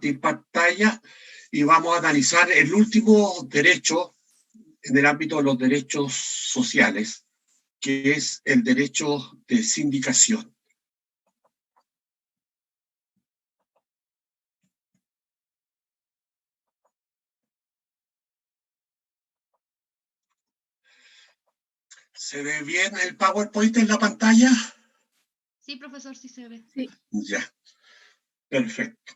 compartir pantalla y vamos a analizar el último derecho en el ámbito de los derechos sociales, que es el derecho de sindicación. ¿Se ve bien el PowerPoint en la pantalla? Sí, profesor, sí se ve. Sí. Ya, perfecto.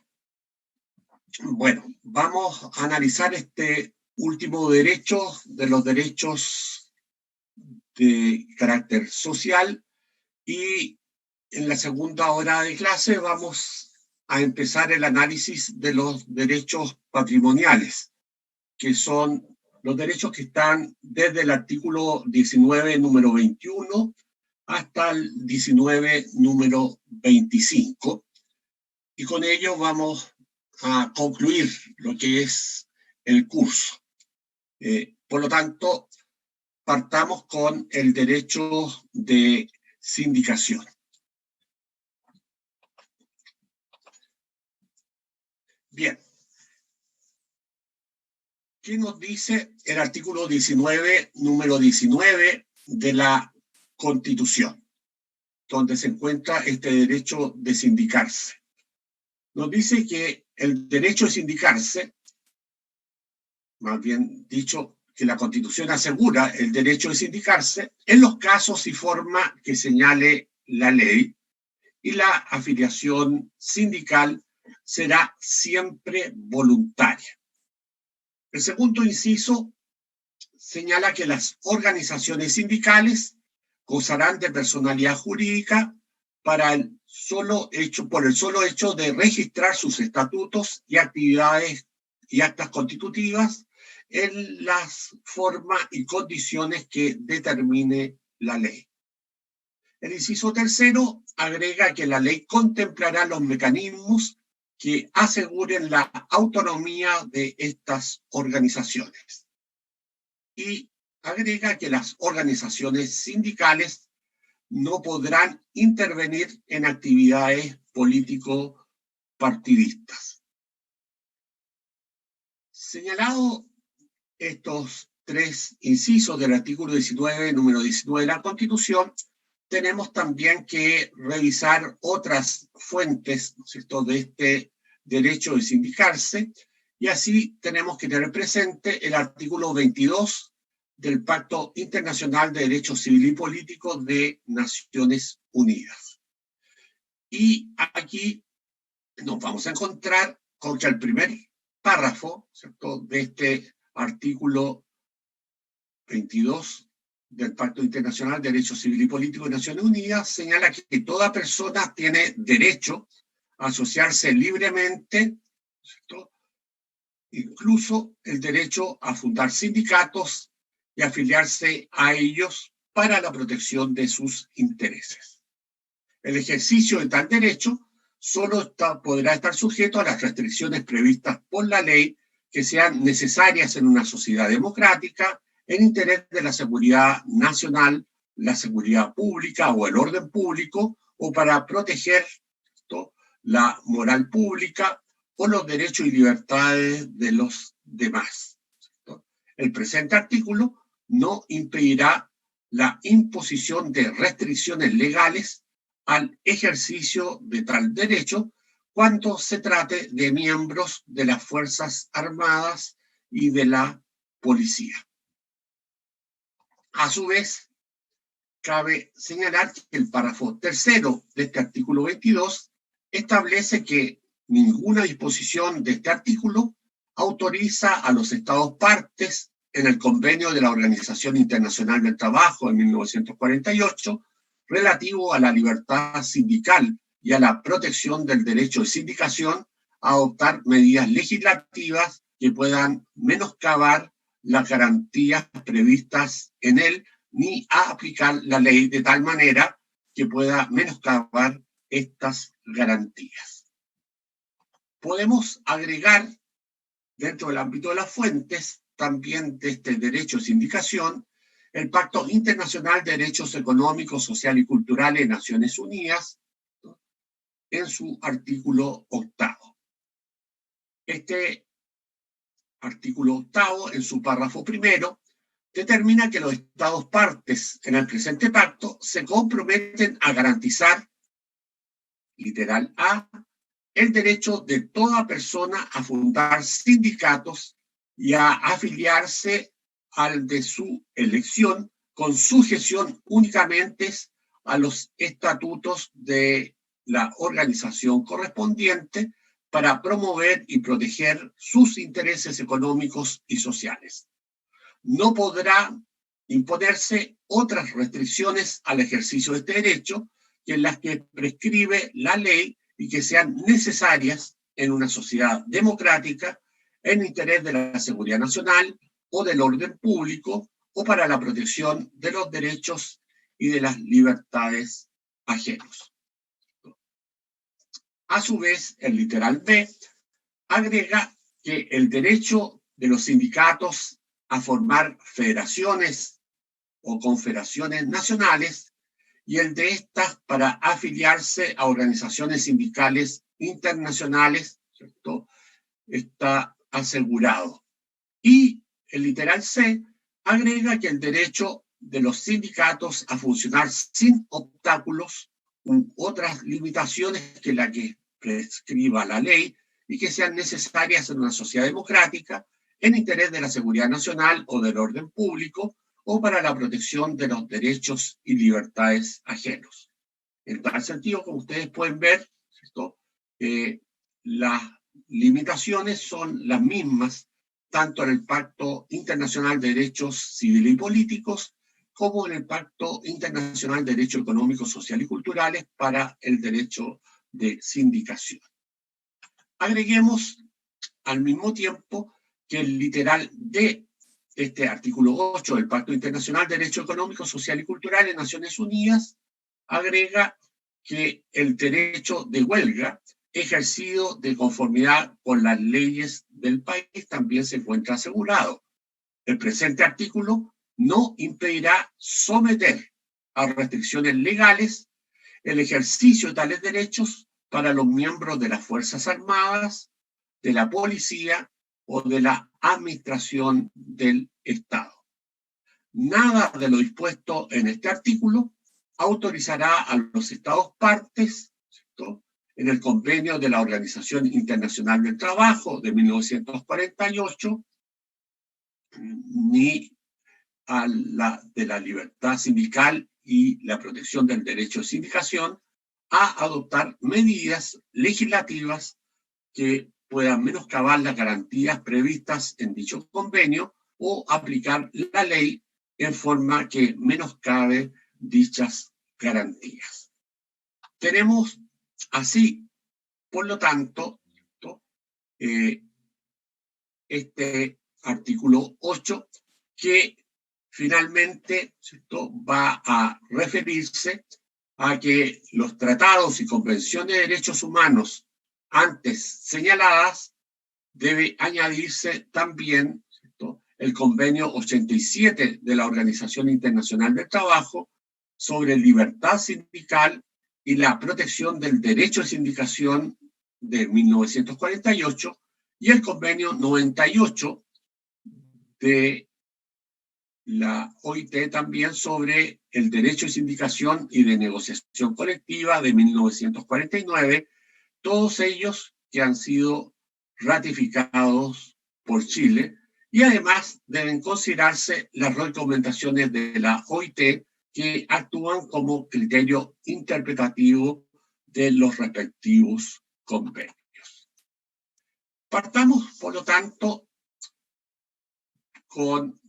Bueno, vamos a analizar este último derecho de los derechos de carácter social y en la segunda hora de clase vamos a empezar el análisis de los derechos patrimoniales, que son los derechos que están desde el artículo 19, número 21, hasta el 19, número 25. Y con ello vamos a concluir lo que es el curso. Por lo tanto, partamos con el derecho de sindicación. Bien. ¿Qué nos dice el artículo 19, número 19 de la Constitución, donde se encuentra este derecho de sindicarse? Nos dice que el derecho de sindicarse, más bien dicho, que la Constitución asegura el derecho de sindicarse en los casos y forma que señale la ley, y la afiliación sindical será siempre voluntaria. El segundo inciso señala que las organizaciones sindicales gozarán de personalidad jurídica por el solo hecho de registrar sus estatutos y actividades y actas constitutivas en las formas y condiciones que determine la ley. El inciso tercero agrega que la ley contemplará los mecanismos que aseguren la autonomía de estas organizaciones. Y agrega que las organizaciones sindicales no podrán intervenir en actividades político-partidistas. Señalado estos tres incisos del artículo 19, número 19 de la Constitución, tenemos también que revisar otras fuentes, ¿no es cierto?, de este derecho de sindicarse, y así tenemos que tener presente el artículo 22 del Pacto Internacional de Derechos Civil y Políticos de Naciones Unidas. Y aquí nos vamos a encontrar con que el primer párrafo, ¿cierto?, de este artículo 22 del Pacto Internacional de Derechos Civil y Político de Naciones Unidas señala que toda persona tiene derecho a asociarse libremente, ¿cierto?, incluso el derecho a fundar sindicatos y afiliarse a ellos para la protección de sus intereses. El ejercicio de tal derecho solo podrá estar sujeto a las restricciones previstas por la ley que sean necesarias en una sociedad democrática en interés de la seguridad nacional, la seguridad pública o el orden público, o para proteger la moral pública o los derechos y libertades de los demás. El presente artículo no impedirá la imposición de restricciones legales al ejercicio de tal derecho cuando se trate de miembros de las Fuerzas Armadas y de la policía. A su vez, cabe señalar que el párrafo tercero de este artículo 22 establece que ninguna disposición de este artículo autoriza a los Estados partes en el convenio de la Organización Internacional del Trabajo en 1948 relativo a la libertad sindical y a la protección del derecho de sindicación a adoptar medidas legislativas que puedan menoscabar las garantías previstas en él, ni a aplicar la ley de tal manera que pueda menoscabar estas garantías. Podemos agregar dentro del ámbito de las fuentes, también de este derecho de sindicación, el Pacto Internacional de Derechos Económicos, Sociales y Culturales de Naciones Unidas, ¿no?, en su artículo 8. Este artículo 8, en su párrafo primero, determina que los Estados partes en el presente pacto se comprometen a garantizar, literal A, el derecho de toda persona a fundar sindicatos y a afiliarse al de su elección con sujeción únicamente a los estatutos de la organización correspondiente para promover y proteger sus intereses económicos y sociales. No podrá imponerse otras restricciones al ejercicio de este derecho que las que prescribe la ley y que sean necesarias en una sociedad democrática en interés de la seguridad nacional o del orden público o para la protección de los derechos y de las libertades ajenos. A su vez, el literal B agrega que el derecho de los sindicatos a formar federaciones o confederaciones nacionales y el de estas para afiliarse a organizaciones sindicales internacionales, ¿cierto?, está asegurado. Y el literal C agrega que el derecho de los sindicatos a funcionar sin obstáculos u otras limitaciones que la que prescriba la ley y que sean necesarias en una sociedad democrática en interés de la seguridad nacional o del orden público o para la protección de los derechos y libertades ajenos. En tal sentido, como ustedes pueden ver, las limitaciones son las mismas tanto en el Pacto Internacional de Derechos Civiles y Políticos como en el Pacto Internacional de Derechos Económicos, Sociales y Culturales para el derecho de sindicación. Agreguemos al mismo tiempo que el literal de este artículo 8 del Pacto Internacional de Derechos Económicos, Sociales y Culturales de Naciones Unidas agrega que el derecho de huelga ejercido de conformidad con las leyes del país también se encuentra asegurado. El presente artículo no impedirá someter a restricciones legales el ejercicio de tales derechos para los miembros de las Fuerzas Armadas, de la Policía o de la Administración del Estado. Nada de lo dispuesto en este artículo autorizará a los Estados partes, ¿cierto?, en el convenio de la Organización Internacional del Trabajo de 1948, ni a la de la libertad sindical y la protección del derecho de sindicación, a adoptar medidas legislativas que puedan menoscabar las garantías previstas en dicho convenio o aplicar la ley en forma que menoscabe dichas garantías. Tenemos así, por lo tanto, este artículo 8 que finalmente, ¿cierto?, va a referirse a que los tratados y convenciones de derechos humanos antes señaladas debe añadirse también, ¿cierto?, el convenio 87 de la Organización Internacional del Trabajo sobre libertad sindical y la protección del derecho de sindicación de 1948 y el convenio 98 de la OIT también sobre el derecho de sindicación y de negociación colectiva de 1949, todos ellos que han sido ratificados por Chile, y además deben considerarse las recomendaciones de la OIT que actúan como criterio interpretativo de los respectivos convenios. Partamos, por lo tanto, con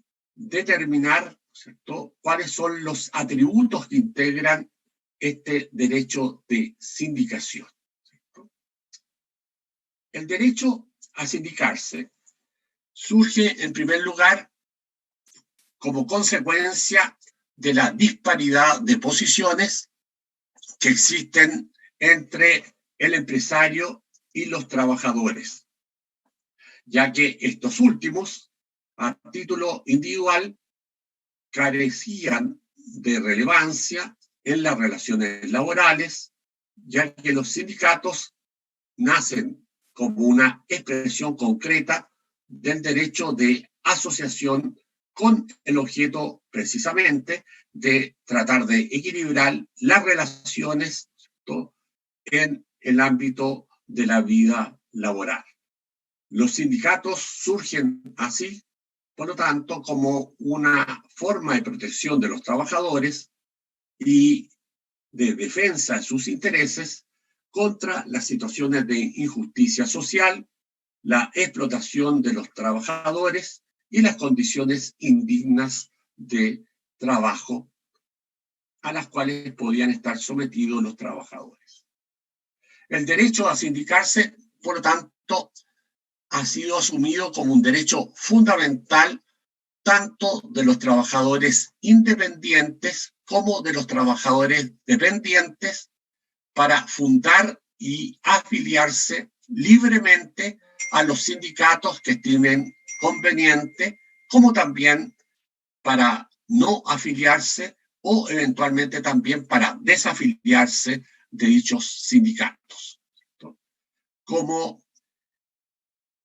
determinar, ¿cierto?, cuáles son los atributos que integran este derecho de sindicación, ¿cierto? El derecho a sindicarse surge, en primer lugar, como consecuencia de la disparidad de posiciones que existen entre el empresario y los trabajadores, ya que estos últimos, a título individual, carecían de relevancia en las relaciones laborales, ya que los sindicatos nacen como una expresión concreta del derecho de asociación con el objeto precisamente de tratar de equilibrar las relaciones, ¿cierto?, en el ámbito de la vida laboral. Los sindicatos surgen así, por lo tanto, como una forma de protección de los trabajadores y de defensa de sus intereses contra las situaciones de injusticia social, la explotación de los trabajadores y las condiciones indignas de trabajo a las cuales podían estar sometidos los trabajadores. El derecho a sindicarse, por lo tanto, ha sido asumido como un derecho fundamental tanto de los trabajadores independientes como de los trabajadores dependientes para fundar y afiliarse libremente a los sindicatos que estimen conveniente, como también para no afiliarse o eventualmente también para desafiliarse de dichos sindicatos. Como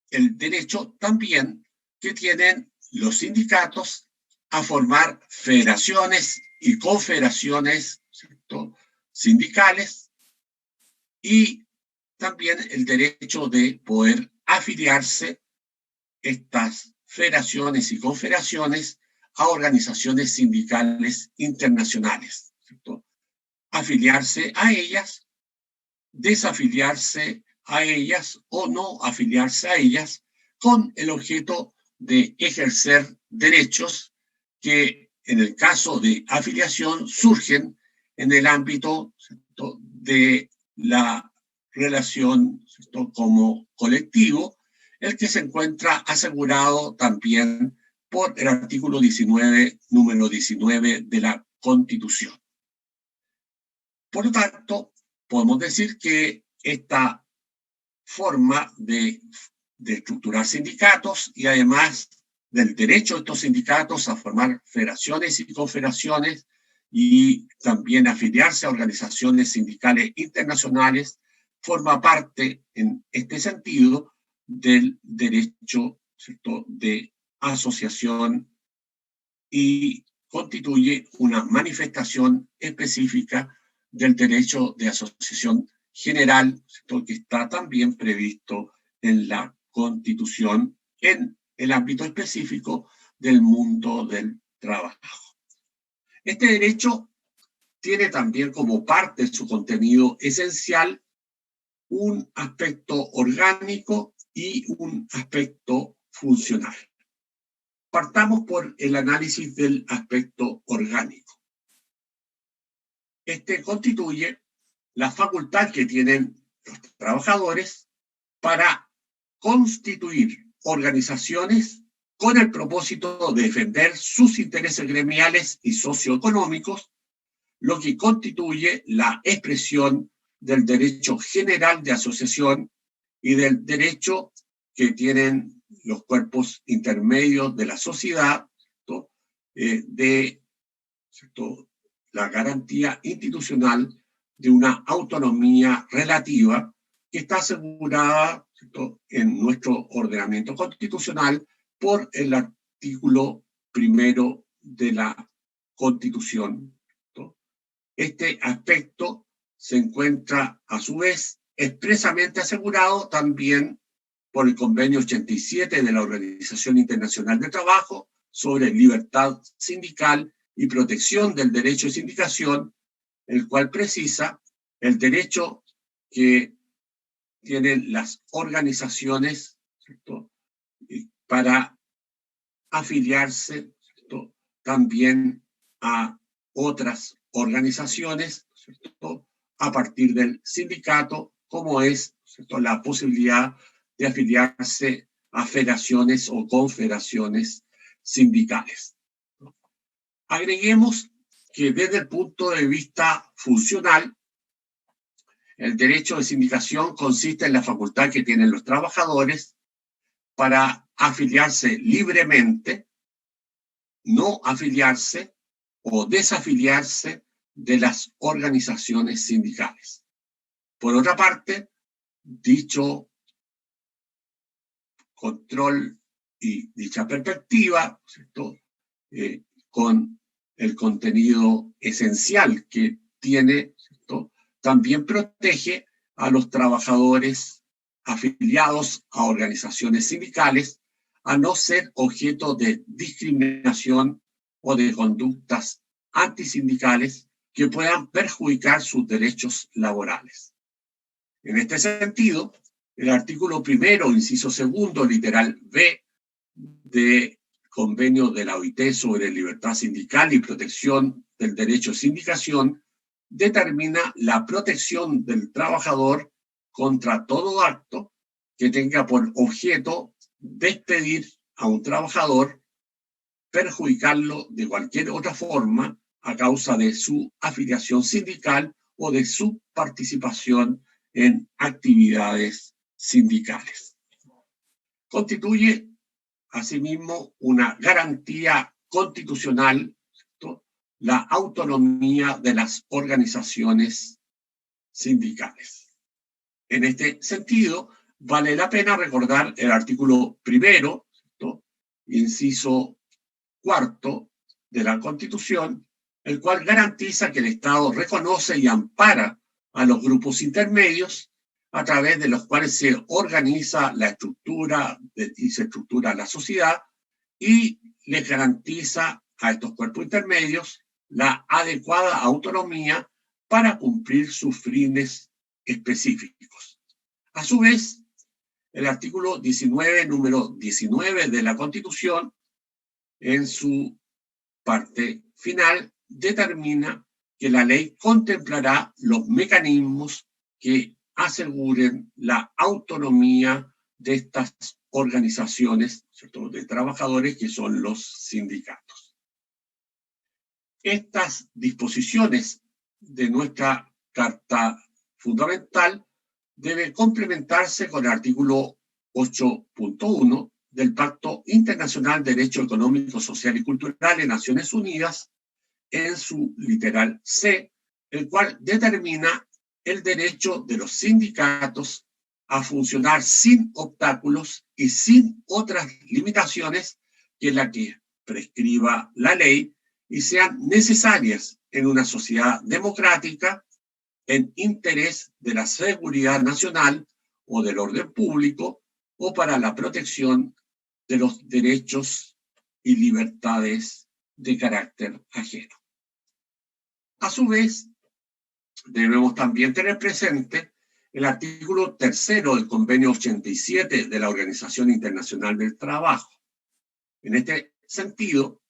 el derecho también que tienen los sindicatos a formar federaciones y confederaciones, ¿cierto?, sindicales, y también el derecho de poder afiliarse estas federaciones y confederaciones a organizaciones sindicales internacionales, ¿cierto?, afiliarse a ellas, desafiliarse a ellas o no afiliarse a ellas con el objeto de ejercer derechos que en el caso de afiliación surgen en el ámbito, ¿cierto?, de la relación, ¿cierto?, como colectivo, el que se encuentra asegurado también por el artículo 19, número 19 de la Constitución. Por lo tanto, podemos decir que esta forma de estructurar sindicatos y además del derecho de estos sindicatos a formar federaciones y confederaciones y también afiliarse a organizaciones sindicales internacionales, forma parte en este sentido del derecho, ¿cierto?, de asociación y constituye una manifestación específica del derecho de asociación general, ¿cierto?, que está también previsto en la Constitución en el ámbito específico del mundo del trabajo. Este derecho tiene también como parte de su contenido esencial un aspecto orgánico y un aspecto funcional. Partamos por el análisis del aspecto orgánico. Este constituye la facultad que tienen los trabajadores para constituir organizaciones con el propósito de defender sus intereses gremiales y socioeconómicos, lo que constituye la expresión del derecho general de asociación y del derecho que tienen los cuerpos intermedios de la sociedad, ¿cierto?, de, ¿cierto?, la garantía institucional de una autonomía relativa que está asegurada, ¿cierto?, en nuestro ordenamiento constitucional por el artículo 1 de la Constitución, ¿cierto? Este aspecto se encuentra a su vez expresamente asegurado también por el Convenio 87 de la Organización Internacional del Trabajo sobre libertad sindical y protección del derecho de sindicación, el cual precisa el derecho que tienen las organizaciones, ¿cierto?, para afiliarse, ¿cierto?, también a otras organizaciones, ¿cierto?, a partir del sindicato, como es, ¿cierto?, la posibilidad de afiliarse a federaciones o confederaciones sindicales. Agreguemos que desde el punto de vista funcional, el derecho de sindicación consiste en la facultad que tienen los trabajadores para afiliarse libremente, no afiliarse o desafiliarse de las organizaciones sindicales. Por otra parte, dicho control y dicha perspectiva, ¿cierto? Con el contenido esencial que tiene, ¿cierto? También protege a los trabajadores afiliados a organizaciones sindicales a no ser objeto de discriminación o de conductas antisindicales que puedan perjudicar sus derechos laborales. En este sentido, el artículo 1, inciso 2, literal B, de convenio de la OIT sobre libertad sindical y protección del derecho de sindicación determina la protección del trabajador contra todo acto que tenga por objeto despedir a un trabajador, perjudicarlo de cualquier otra forma a causa de su afiliación sindical o de su participación en actividades sindicales. Constituye asimismo una garantía constitucional, ¿cierto?, la autonomía de las organizaciones sindicales. En este sentido, vale la pena recordar el artículo 1, ¿cierto?, inciso 4 de la Constitución, el cual garantiza que el Estado reconoce y ampara a los grupos intermedios a través de los cuales se organiza la estructura y se estructura la sociedad y les garantiza a estos cuerpos intermedios la adecuada autonomía para cumplir sus fines específicos. A su vez, el artículo 19, número 19 de la Constitución, en su parte final, determina que la ley contemplará los mecanismos que aseguren la autonomía de estas organizaciones, ¿cierto?, de trabajadores, que son los sindicatos. Estas disposiciones de nuestra Carta Fundamental deben complementarse con el artículo 8.1 del Pacto Internacional de Derecho Económico, Social y Cultural de Naciones Unidas, en su literal C, el cual determina el derecho de los sindicatos a funcionar sin obstáculos y sin otras limitaciones que la que prescriba la ley y sean necesarias en una sociedad democrática en interés de la seguridad nacional o del orden público o para la protección de los derechos y libertades de carácter ajeno. A su vez, debemos también tener presente el artículo 3 del Convenio 87 de la Organización Internacional del Trabajo. En este sentido,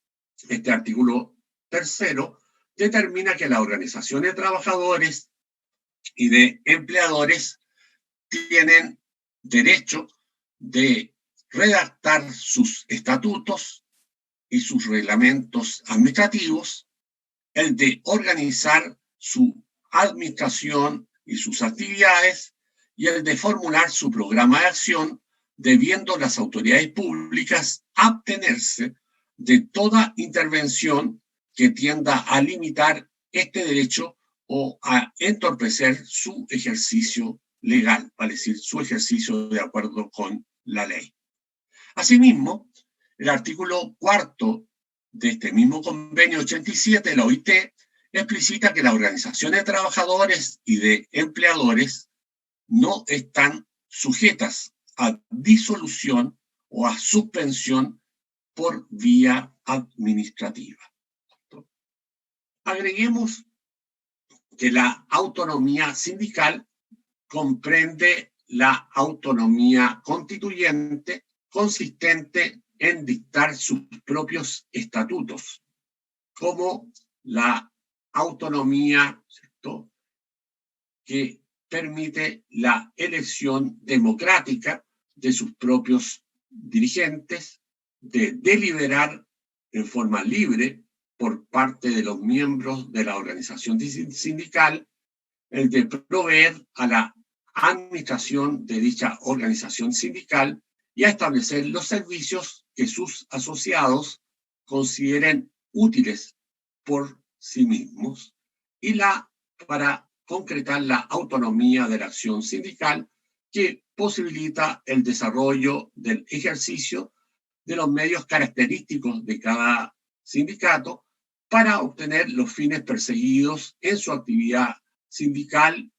este artículo 3 determina que las organizaciones de trabajadores y de empleadores tienen derecho de redactar sus estatutos y sus reglamentos administrativos, el de organizar su administración y sus actividades, y el de formular su programa de acción, debiendo las autoridades públicas abstenerse de toda intervención que tienda a limitar este derecho o a entorpecer su ejercicio legal, vale decir, su ejercicio de acuerdo con la ley. Asimismo, el artículo 4 de este mismo convenio 87 de la OIT explicita que las organizaciones de trabajadores y de empleadores no están sujetas a disolución o a suspensión por vía administrativa. Agreguemos que la autonomía sindical comprende la autonomía constituyente consistente en dictar sus propios estatutos, como la autonomía, ¿cierto?, que permite la elección democrática de sus propios dirigentes, de deliberar en forma libre por parte de los miembros de la organización sindical, el de proveer a la administración de dicha organización sindical y a establecer los servicios que sus asociados consideren útiles por sí mismos, y para concretar la autonomía de la acción sindical, que posibilita el desarrollo del ejercicio de los medios característicos de cada sindicato para obtener los fines perseguidos en su actividad sindical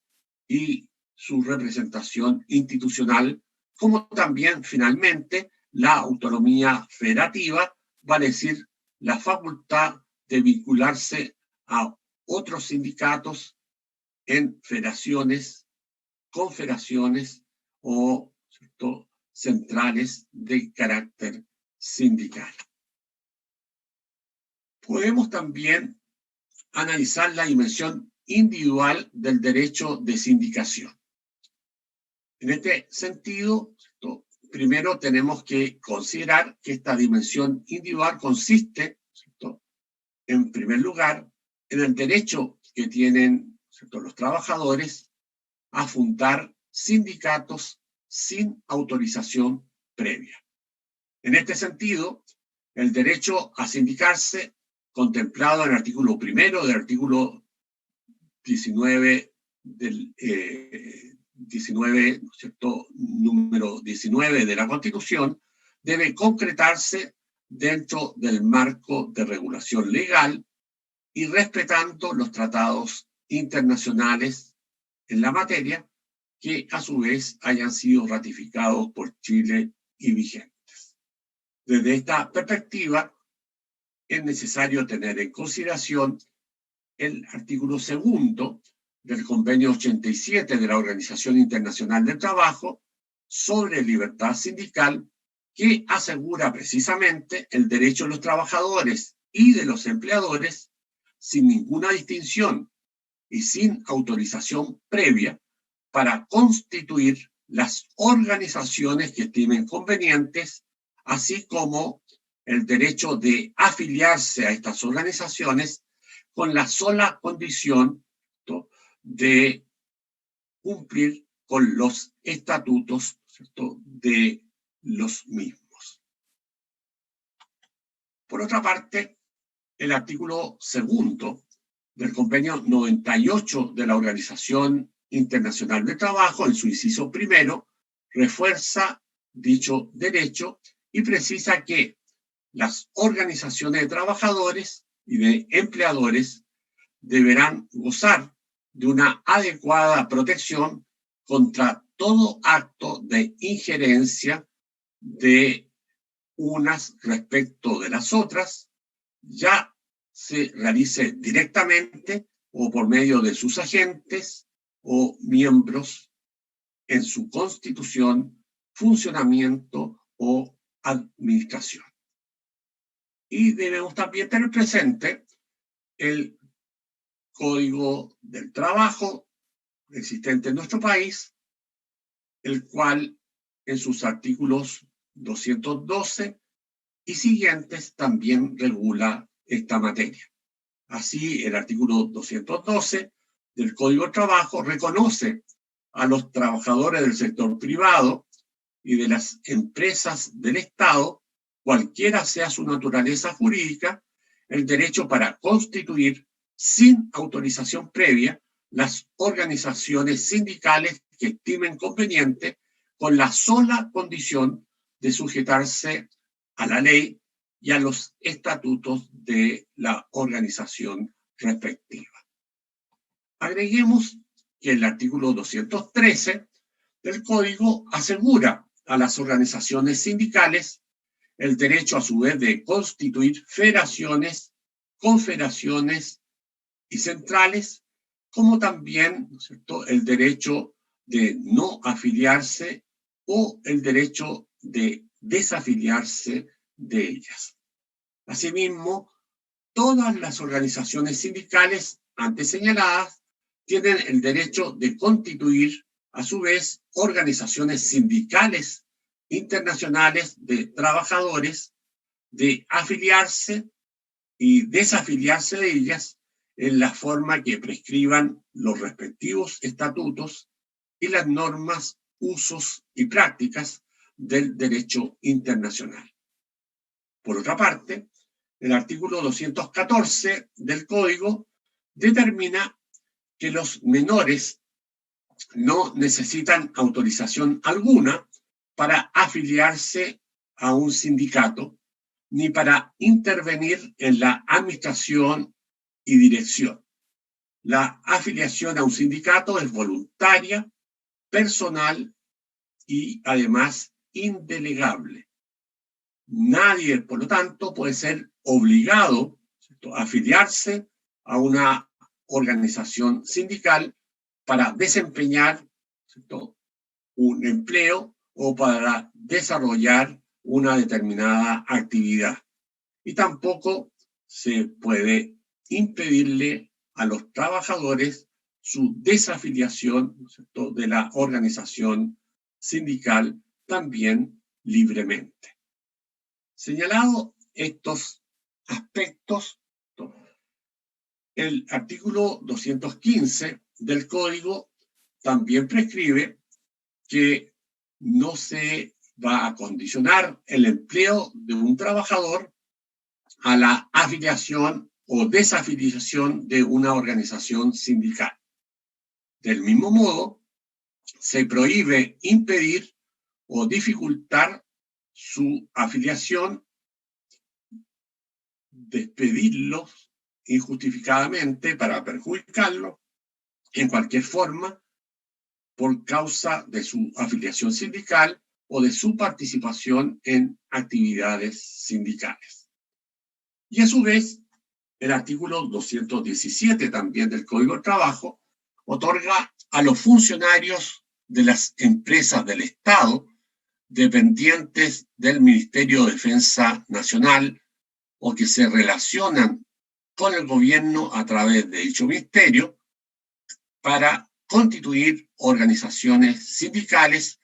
y su representación institucional, como también, finalmente, la autonomía federativa, vale decir, la facultad de vincularse a otros sindicatos en federaciones, confederaciones o, ¿cierto?, centrales de carácter sindical. Podemos también analizar la dimensión individual del derecho de sindicación. En este sentido, ¿cierto?, primero tenemos que considerar que esta dimensión individual consiste, ¿cierto?, en primer lugar, en el derecho que tienen, ¿cierto?, los trabajadores a fundar sindicatos sin autorización previa. En este sentido, el derecho a sindicarse, contemplado en el artículo primero del artículo 19 del 19, ¿no es cierto?, número 19 de la Constitución, debe concretarse dentro del marco de regulación legal y respetando los tratados internacionales en la materia que a su vez hayan sido ratificados por Chile y vigentes. Desde esta perspectiva, es necesario tener en consideración el artículo segundo del Convenio 87 de la Organización Internacional del Trabajo sobre libertad sindical, que asegura precisamente el derecho de los trabajadores y de los empleadores, sin ninguna distinción y sin autorización previa, para constituir las organizaciones que estimen convenientes, así como el derecho de afiliarse a estas organizaciones con la sola condición, ¿cierto?, de cumplir con los estatutos, ¿cierto?, de los mismos. Por otra parte, el artículo segundo del Convenio 98 de la Organización Internacional del Trabajo, en su inciso primero, refuerza dicho derecho y precisa que las organizaciones de trabajadores y de empleadores deberán gozar de una adecuada protección contra todo acto de injerencia de unas respecto de las otras, ya se realice directamente o por medio de sus agentes o miembros en su constitución, funcionamiento o administración. Y debemos también tener presente el Código del Trabajo existente en nuestro país, el cual en sus artículos 212 y siguientes también regula esta materia. Así, el artículo 212 del Código del Trabajo reconoce a los trabajadores del sector privado y de las empresas del Estado, cualquiera sea su naturaleza jurídica, el derecho para constituir sin autorización previa las organizaciones sindicales que estimen conveniente, con la sola condición de sujetarse a la ley y a los estatutos de la organización respectiva. Agreguemos que el artículo 213 del Código asegura a las organizaciones sindicales el derecho a su vez de constituir federaciones, confederaciones y centrales, como también, ¿no es cierto?, el derecho de no afiliarse o el derecho de desafiliarse de ellas. Asimismo, todas las organizaciones sindicales antes señaladas tienen el derecho de constituir, a su vez, organizaciones sindicales internacionales de trabajadores, de afiliarse y desafiliarse de ellas en la forma que prescriban los respectivos estatutos y las normas, usos y prácticas del derecho internacional. Por otra parte, el artículo 214 del Código determina que los menores no necesitan autorización alguna para afiliarse a un sindicato ni para intervenir en la administración y dirección. La afiliación a un sindicato es voluntaria, personal y además indelegable. Nadie, por lo tanto, puede ser obligado, ¿cierto?, a afiliarse a una organización sindical para desempeñar, ¿cierto?, un empleo o para desarrollar una determinada actividad. Y tampoco se puede impedirle a los trabajadores su desafiliación, ¿cierto?, de la organización sindical también libremente. Señalado estos aspectos, el artículo 215 del Código también prescribe que no se va a condicionar el empleo de un trabajador a la afiliación o desafiliación de una organización sindical. Del mismo modo, se prohíbe impedir o dificultar su afiliación, despedirlos injustificadamente para perjudicarlos en cualquier forma por causa de su afiliación sindical o de su participación en actividades sindicales. Y a su vez, el artículo 217 también del Código del Trabajo otorga a los funcionarios de las empresas del Estado dependientes del Ministerio de Defensa Nacional o que se relacionan con el gobierno a través de dicho ministerio para constituir organizaciones sindicales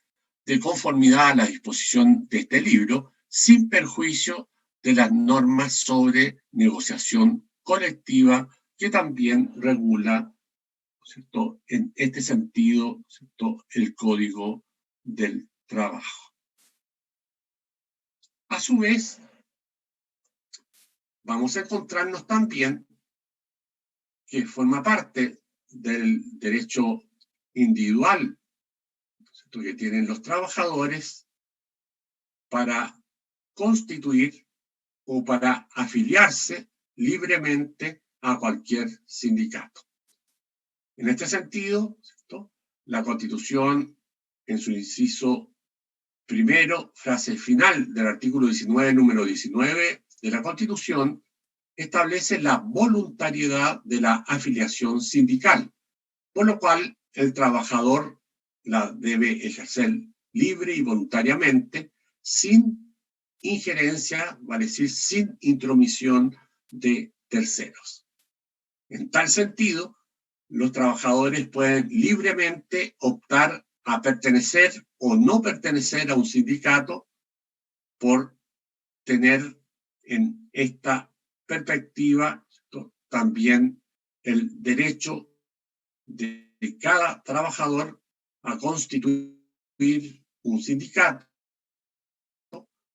de conformidad a la disposición de este libro, sin perjuicio de las normas sobre negociación colectiva que también regula, ¿cierto?, en este sentido, ¿cierto?, el Código del Trabajo. A su vez, vamos a encontrarnos también que forma parte del derecho individual, ¿cierto?, que tienen los trabajadores para constituir o para afiliarse libremente a cualquier sindicato. En este sentido, ¿cierto?, la Constitución, en su inciso primero, frase final del artículo 19, número 19 de la Constitución, establece la voluntariedad de la afiliación sindical, por lo cual el trabajador la debe ejercer libre y voluntariamente, sin injerencia, vale decir, sin intromisión de terceros. En tal sentido, los trabajadores pueden libremente optar a pertenecer o no pertenecer a un sindicato por tener en esta perspectiva también el derecho de cada trabajador a constituir un sindicato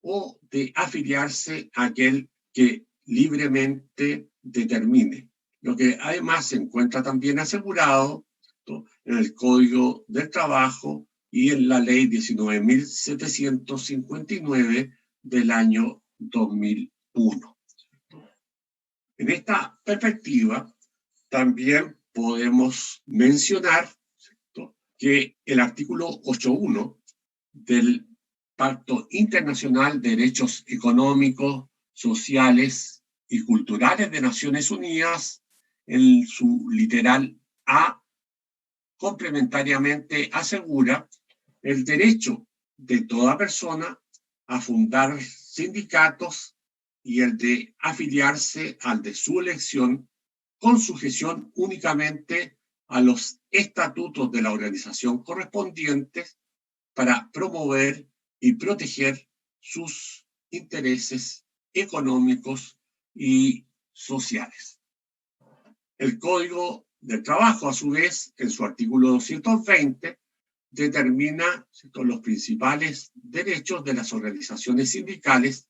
o de afiliarse a aquel que libremente determine, lo que además se encuentra también asegurado, ¿cierto?, en el Código del Trabajo y en la Ley 19.759 del año 2001. En esta perspectiva, también podemos mencionar, ¿cierto?, que el artículo 8.1 del Pacto Internacional de Derechos Económicos, Sociales y Culturales de Naciones Unidas, en su literal A, complementariamente asegura el derecho de toda persona a fundar sindicatos y el de afiliarse al de su elección con sujeción únicamente a los estatutos de la organización correspondientes para promover y proteger sus intereses económicos y sociales. El Código del Trabajo, a su vez, en su artículo 220, determina, ¿cierto?, los principales derechos de las organizaciones sindicales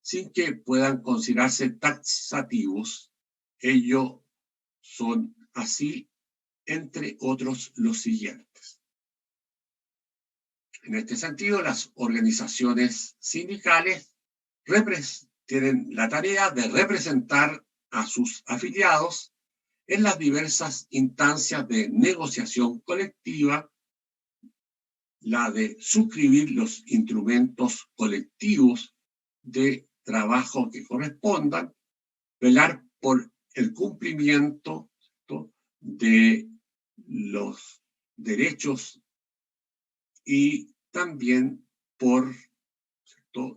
sin que puedan considerarse taxativos. Ellos son así entre otros los siguientes. En este sentido, las organizaciones sindicales tienen la tarea de representar a sus afiliados en las diversas instancias de negociación colectiva, la de suscribir los instrumentos colectivos de trabajo que correspondan, velar por el cumplimiento de los derechos y también por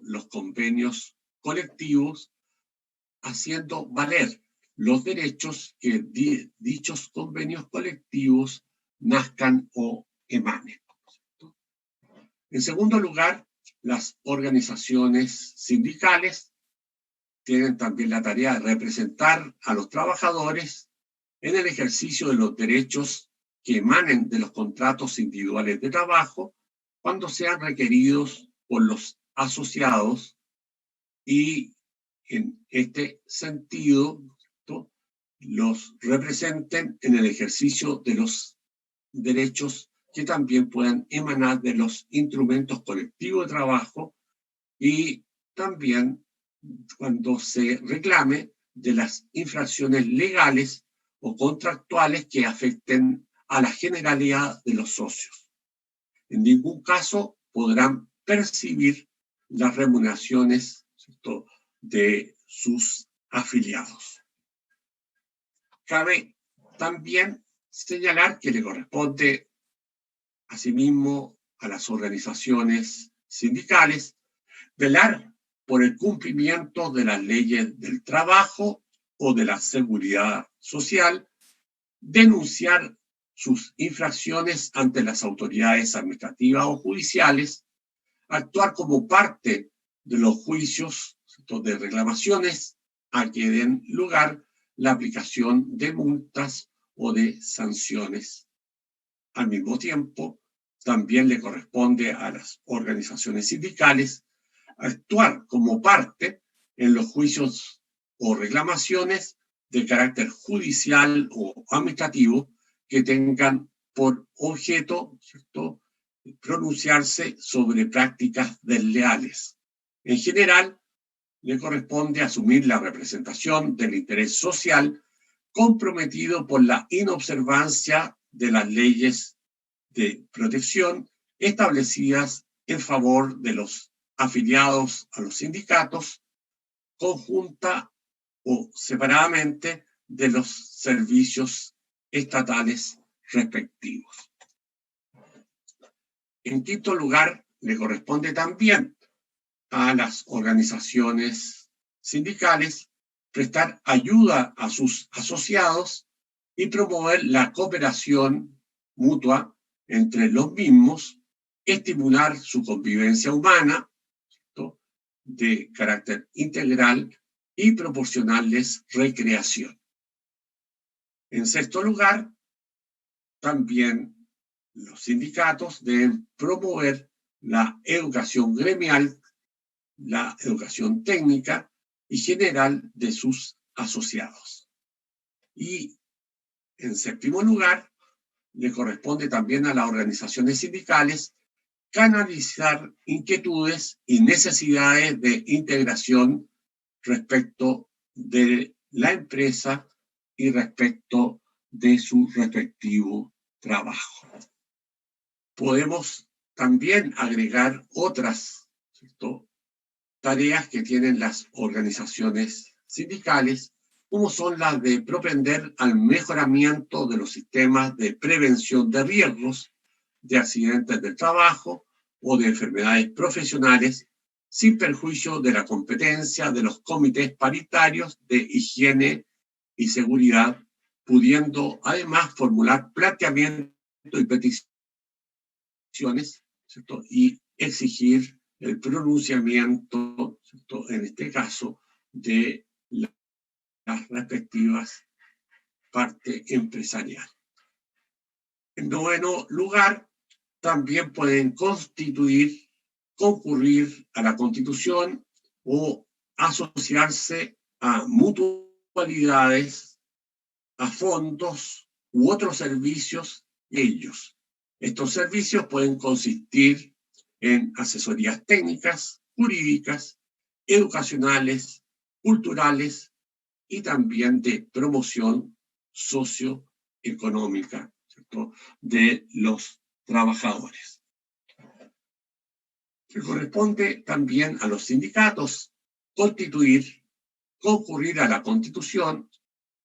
los convenios colectivos, haciendo valer los derechos que dichos convenios colectivos nazcan o emanen. En segundo lugar, las organizaciones sindicales tienen también la tarea de representar a los trabajadores en el ejercicio de los derechos que emanen de los contratos individuales de trabajo cuando sean requeridos por los asociados, y en este sentido los representen en el ejercicio de los derechos que también puedan emanar de los instrumentos colectivos de trabajo, y también cuando se reclame de las infracciones legales o contractuales que afecten a la generalidad de los socios. En ningún caso podrán percibir las remuneraciones, ¿cierto?, de sus afiliados. Cabe también señalar que le corresponde asimismo a las organizaciones sindicales velar por el cumplimiento de las leyes del trabajo o de la seguridad social, denunciar sus infracciones ante las autoridades administrativas o judiciales, actuar como parte de los juicios de reclamaciones a que den lugar la aplicación de multas o de sanciones. Al mismo tiempo, también le corresponde a las organizaciones sindicales actuar como parte en los juicios o reclamaciones de carácter judicial o administrativo que tengan por objeto, ¿cierto?, pronunciarse sobre prácticas desleales. En general, le corresponde asumir la representación del interés social comprometido por la inobservancia de las leyes de protección establecidas en favor de los afiliados a los sindicatos, conjunta o separadamente de los servicios estatales respectivos. En quinto lugar, le corresponde también a las organizaciones sindicales prestar ayuda a sus asociados y promover la cooperación mutua entre los mismos, estimular su convivencia humana, ¿cierto?, de carácter integral, y proporcionarles recreación. En sexto lugar, también los sindicatos deben promover la educación gremial, la educación técnica y general de sus asociados. Y en séptimo lugar, le corresponde también a las organizaciones sindicales canalizar inquietudes y necesidades de integración respecto de la empresa y respecto de su respectivo trabajo. Podemos también agregar otras, ¿cierto?, tareas que tienen las organizaciones sindicales, como son las de propender al mejoramiento de los sistemas de prevención de riesgos, de accidentes del trabajo o de enfermedades profesionales, sin perjuicio de la competencia de los comités paritarios de higiene y seguridad, pudiendo además formular planteamientos y peticiones, ¿cierto?, y exigir el pronunciamiento, ¿cierto?, en este caso, de las respectivas partes empresariales. En noveno lugar, también pueden concurrir a la constitución o asociarse a mutualidades, a fondos u otros servicios ellos. Estos servicios pueden consistir en asesorías técnicas, jurídicas, educacionales, culturales y también de promoción socioeconómica, ¿cierto?, de los trabajadores. Le corresponde también a los sindicatos constituir, concurrir a la constitución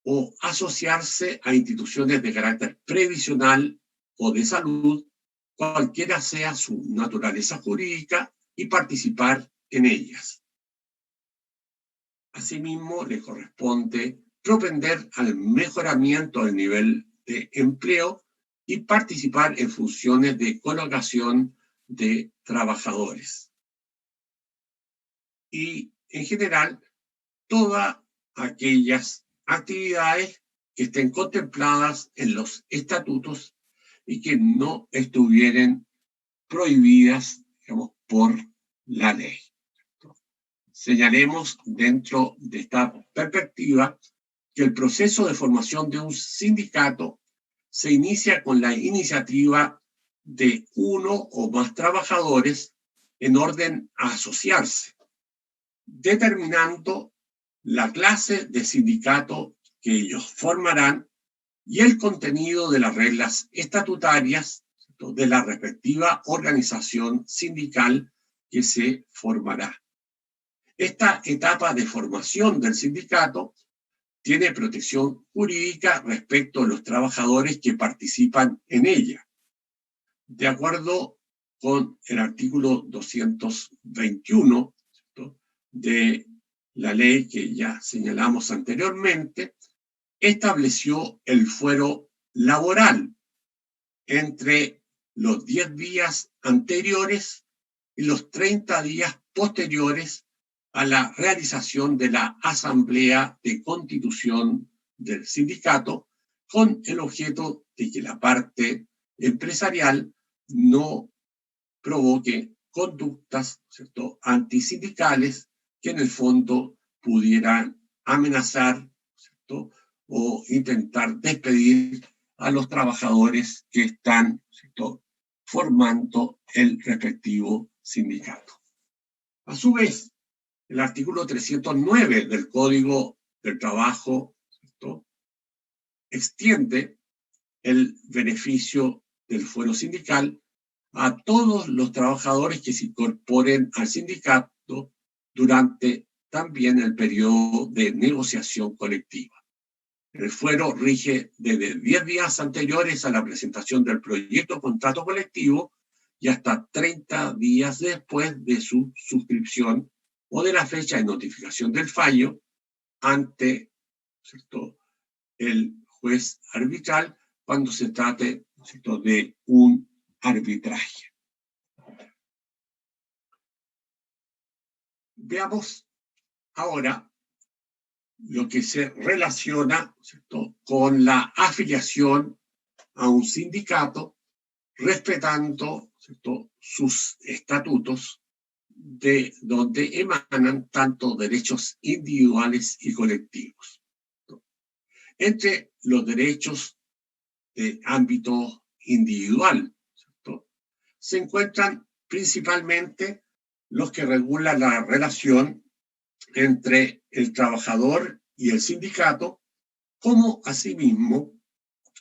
o asociarse a instituciones de carácter previsional o de salud, cualquiera sea su naturaleza jurídica, y participar en ellas. Asimismo, le corresponde propender al mejoramiento del nivel de empleo y participar en funciones de colocación de trabajadores. Y, en general, todas aquellas actividades que estén contempladas en los estatutos y que no estuvieran prohibidas, digamos, por la ley. Señalemos dentro de esta perspectiva que el proceso de formación de un sindicato se inicia con la iniciativa de uno o más trabajadores en orden a asociarse, determinando la clase de sindicato que ellos formarán y el contenido de las reglas estatutarias de la respectiva organización sindical que se formará. Esta etapa de formación del sindicato tiene protección jurídica respecto a los trabajadores que participan en ella. De acuerdo con el artículo 221 de la ley que ya señalamos anteriormente, estableció el fuero laboral entre los 10 días anteriores y los 30 días posteriores a la realización de la asamblea de constitución del sindicato, con el objeto de que la parte empresarial no provoque conductas, ¿cierto?, antisindicales que en el fondo pudieran amenazar, ¿cierto?, o intentar despedir a los trabajadores que están, ¿cierto?, formando el respectivo sindicato. A su vez, el artículo 309 del Código del Trabajo, ¿cierto?, extiende el beneficio del fuero sindical a todos los trabajadores que se incorporen al sindicato durante también el periodo de negociación colectiva. El fuero rige desde 10 días anteriores a la presentación del proyecto de contrato colectivo y hasta 30 días después de su suscripción o de la fecha de notificación del fallo ante, ¿cierto?, el juez arbitral cuando se trate, ¿cierto?, de un arbitraje. Veamos ahora lo que se relaciona, ¿cierto?, con la afiliación a un sindicato, respetando, ¿cierto?, sus estatutos, de donde emanan tanto derechos individuales y colectivos. Entre los derechos de ámbito individual, ¿cierto?, se encuentran principalmente los que regulan la relación entre el trabajador y el sindicato, como asimismo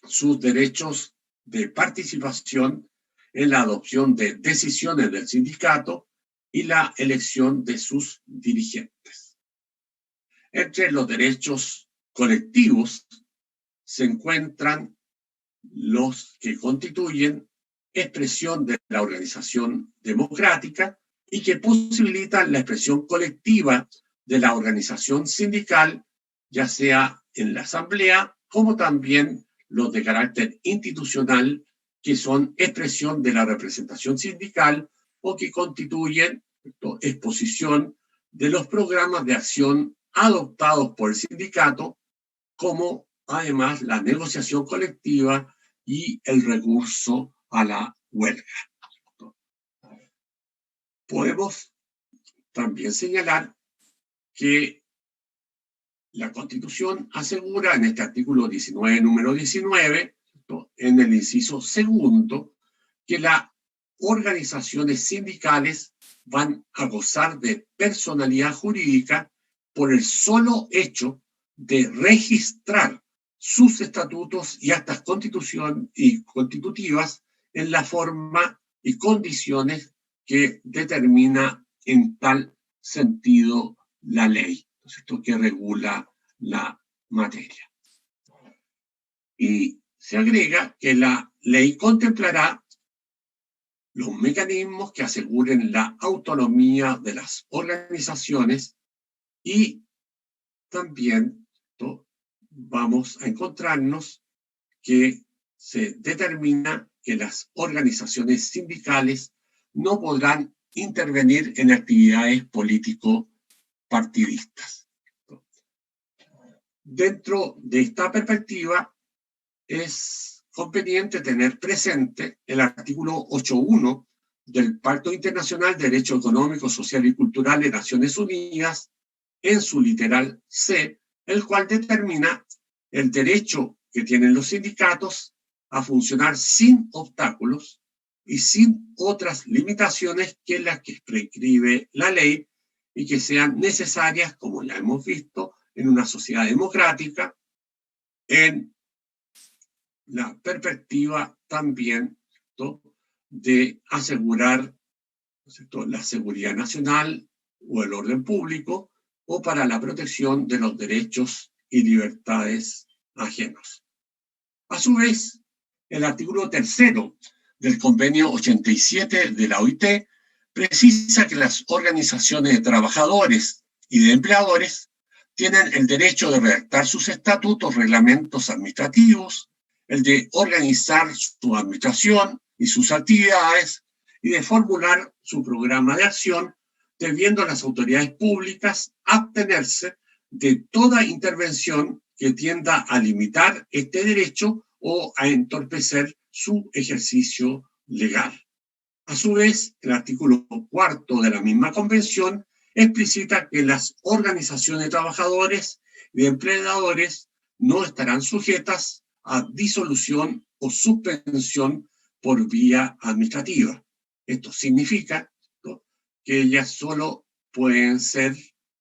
sus derechos de participación en la adopción de decisiones del sindicato y la elección de sus dirigentes. Entre los derechos colectivos se encuentran los que constituyen expresión de la organización democrática y que posibilitan la expresión colectiva de la organización sindical, ya sea en la asamblea, como también los de carácter institucional, que son expresión de la representación sindical o que constituyen, ¿cierto?, exposición de los programas de acción adoptados por el sindicato, como además la negociación colectiva y el recurso a la huelga. Podemos también señalar que La Constitución asegura en este artículo 19, número 19, ¿no?, en el inciso segundo, que las organizaciones sindicales van a gozar de personalidad jurídica por el solo hecho de registrar sus estatutos y actas constitutivas en la forma y condiciones que determina en tal sentido la ley, ¿no es cierto?, que regula la materia. Y se agrega que la ley contemplará los mecanismos que aseguren la autonomía de las organizaciones y también, ¿no?, vamos a encontrarnos que se determina que las organizaciones sindicales no podrán intervenir en actividades político-partidistas. Dentro de esta perspectiva, es conveniente tener presente el artículo 8.1 del Pacto Internacional de Derecho Económico, Social y Cultural de Naciones Unidas, en su literal C, el cual determina el derecho que tienen los sindicatos a funcionar sin obstáculos y sin otras limitaciones que las que prescribe la ley y que sean necesarias, como ya hemos visto, en una sociedad democrática, en la perspectiva también, ¿no?, de asegurar, ¿no es cierto?, la seguridad nacional o el orden público, o para la protección de los derechos y libertades ajenos. A su vez, el artículo 3 del convenio 87 de la OIT precisa que las organizaciones de trabajadores y de empleadores tienen el derecho de redactar sus estatutos, reglamentos administrativos, el de organizar su administración y sus actividades y de formular su programa de acción, debiendo las autoridades públicas abstenerse de toda intervención que tienda a limitar este derecho o a entorpecer su ejercicio legal. A su vez, el artículo 4 de la misma convención explicita que las organizaciones de trabajadores y de empleadores no estarán sujetas a disolución o suspensión por vía administrativa. Esto significa, ¿no?, que ellas solo pueden ser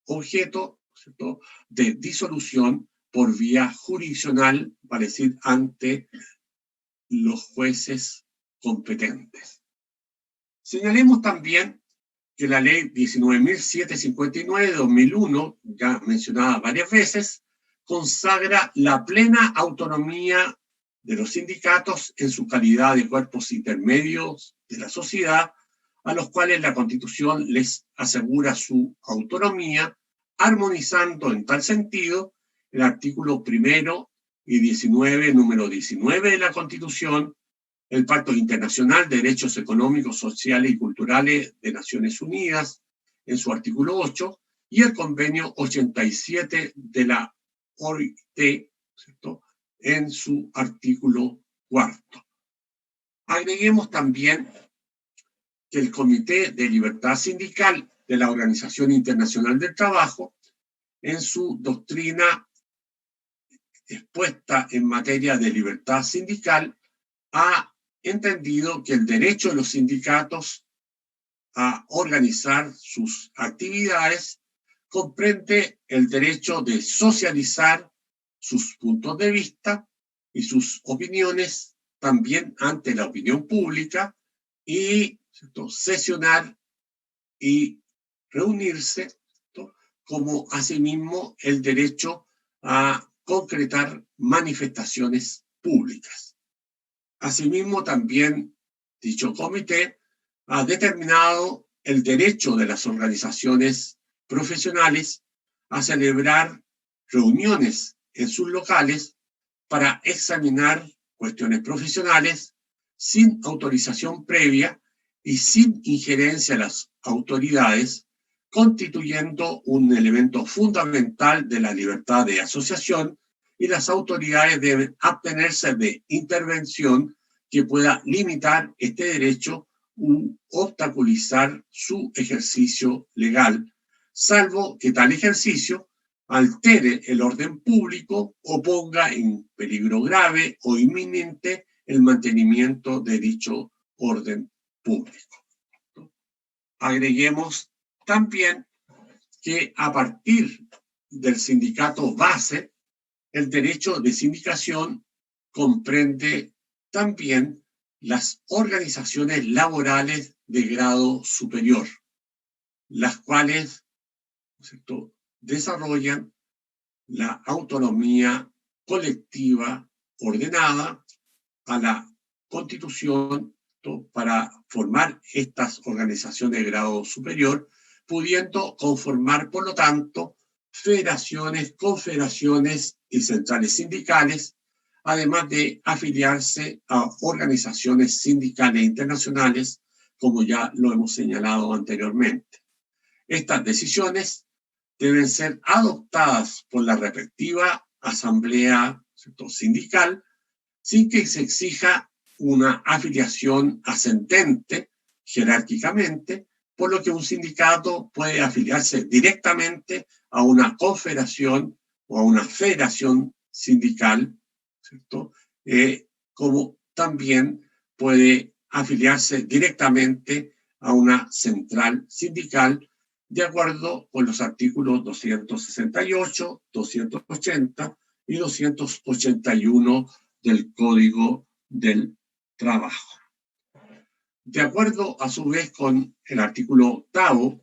objeto, ¿cierto?, de disolución por vía jurisdiccional, para decir, ante los jueces competentes. Señalemos también que la ley 19.759 de 2001, ya mencionada varias veces, consagra la plena autonomía de los sindicatos en su calidad de cuerpos intermedios de la sociedad, a los cuales la Constitución les asegura su autonomía, armonizando en tal sentido el artículo 1 y 19, número 19 de la Constitución, el Pacto Internacional de Derechos Económicos, Sociales y Culturales de Naciones Unidas, en su artículo 8, y el Convenio 87 de la OIT, ¿cierto?, en su artículo 4. Agreguemos también que el Comité de Libertad Sindical de la Organización Internacional del Trabajo, en su doctrina expuesta en materia de libertad sindical, ha entendido que el derecho de los sindicatos a organizar sus actividades comprende el derecho de socializar sus puntos de vista y sus opiniones también ante la opinión pública y, ¿cierto?, sesionar y reunirse, ¿cierto?, como asimismo el derecho a concretar manifestaciones públicas. Asimismo, también dicho comité ha determinado el derecho de las organizaciones profesionales a celebrar reuniones en sus locales para examinar cuestiones profesionales sin autorización previa y sin injerencia de las autoridades, constituyendo un elemento fundamental de la libertad de asociación, y las autoridades deben abstenerse de intervención que pueda limitar este derecho u obstaculizar su ejercicio legal, salvo que tal ejercicio altere el orden público o ponga en peligro grave o inminente el mantenimiento de dicho orden público. Agreguemos también que a partir del sindicato base, el derecho de sindicación comprende también las organizaciones laborales de grado superior, las cuales, ¿no es cierto?, desarrollan la autonomía colectiva ordenada a la Constitución, ¿no?, para formar estas organizaciones de grado superior, pudiendo conformar, por lo tanto, federaciones, confederaciones y centrales sindicales, además de afiliarse a organizaciones sindicales internacionales, como ya lo hemos señalado anteriormente. Estas decisiones deben ser adoptadas por la respectiva asamblea sindical sin que se exija una afiliación ascendente jerárquicamente, por lo que un sindicato puede afiliarse directamente a una confederación o a una federación sindical, ¿cierto? Como también puede afiliarse directamente a una central sindical, de acuerdo con los artículos 268, 280 y 281 del Código del Trabajo. De acuerdo, a su vez, con el artículo 8º,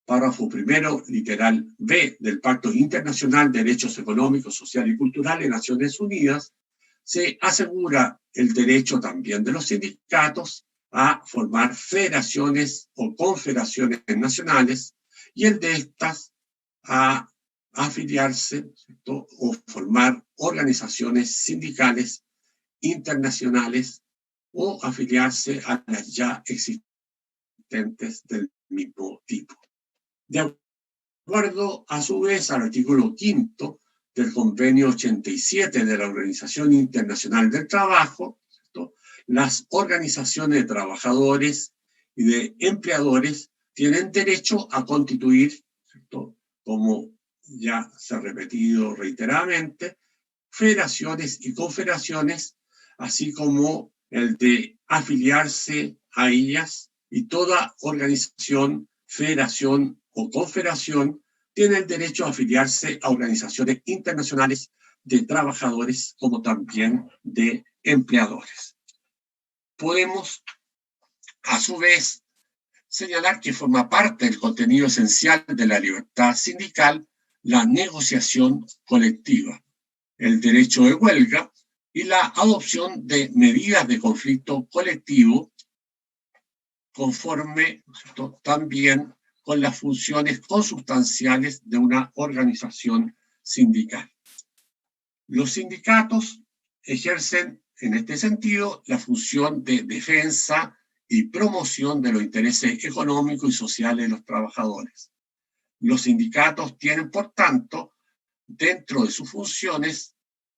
párrafo primero, literal B, del Pacto Internacional de Derechos Económicos, Sociales y Culturales de Naciones Unidas, se asegura el derecho también de los sindicatos a formar federaciones o confederaciones nacionales y el de estas a afiliarse, ¿cierto?, o formar organizaciones sindicales internacionales o afiliarse a las ya existentes del mismo tipo. De acuerdo, a su vez, al artículo 5º del Convenio 87 de la Organización Internacional del Trabajo, ¿cierto?, las organizaciones de trabajadores y de empleadores tienen derecho a constituir, ¿cierto?, como ya se ha repetido reiteradamente, federaciones y confederaciones, así como el de afiliarse a ellas, y toda organización, federación o confederación tiene el derecho a afiliarse a organizaciones internacionales de trabajadores como también de empleadores. Podemos, a su vez, señalar que forma parte del contenido esencial de la libertad sindical la negociación colectiva, el derecho de huelga y la adopción de medidas de conflicto colectivo conforme, ¿cierto?, también con las funciones consubstanciales de una organización sindical. Los sindicatos ejercen en este sentido la función de defensa y promoción de los intereses económicos y sociales de los trabajadores. Los sindicatos tienen, por tanto, dentro de sus funciones,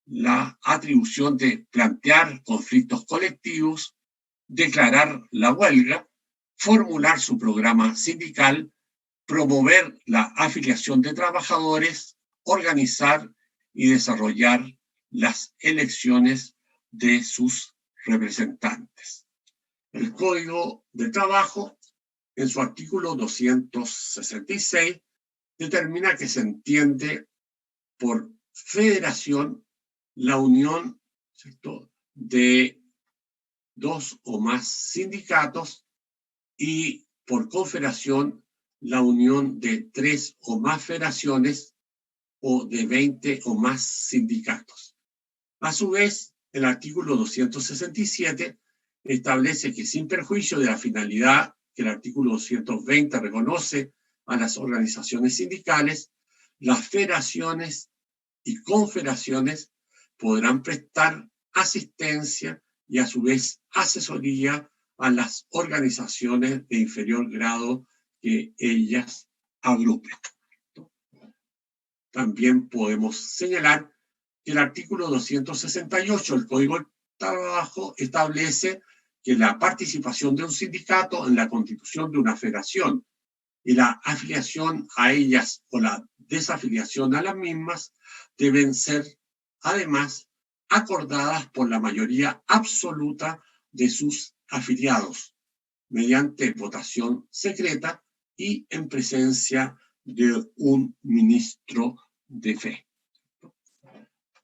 la atribución de plantear conflictos colectivos, declarar la huelga, formular su programa sindical, promover la afiliación de trabajadores, organizar y desarrollar las elecciones de sus representantes. El Código de Trabajo, en su artículo 266, determina que se entiende por federación la unión, ¿cierto?, de dos o más sindicatos y por confederación la unión de 3 o más federaciones o de 20 o más sindicatos. A su vez, el artículo 267 establece que sin perjuicio de la finalidad que el artículo 220 reconoce a las organizaciones sindicales, las federaciones y confederaciones podrán prestar asistencia y a su vez asesoría a las organizaciones de inferior grado que ellas agrupen. También podemos señalar que el artículo 268 del Código del Trabajo establece que la participación de un sindicato en la constitución de una federación y la afiliación a ellas o la desafiliación a las mismas deben ser, además, acordadas por la mayoría absoluta de sus afiliados, mediante votación secreta y en presencia de un ministro de fe.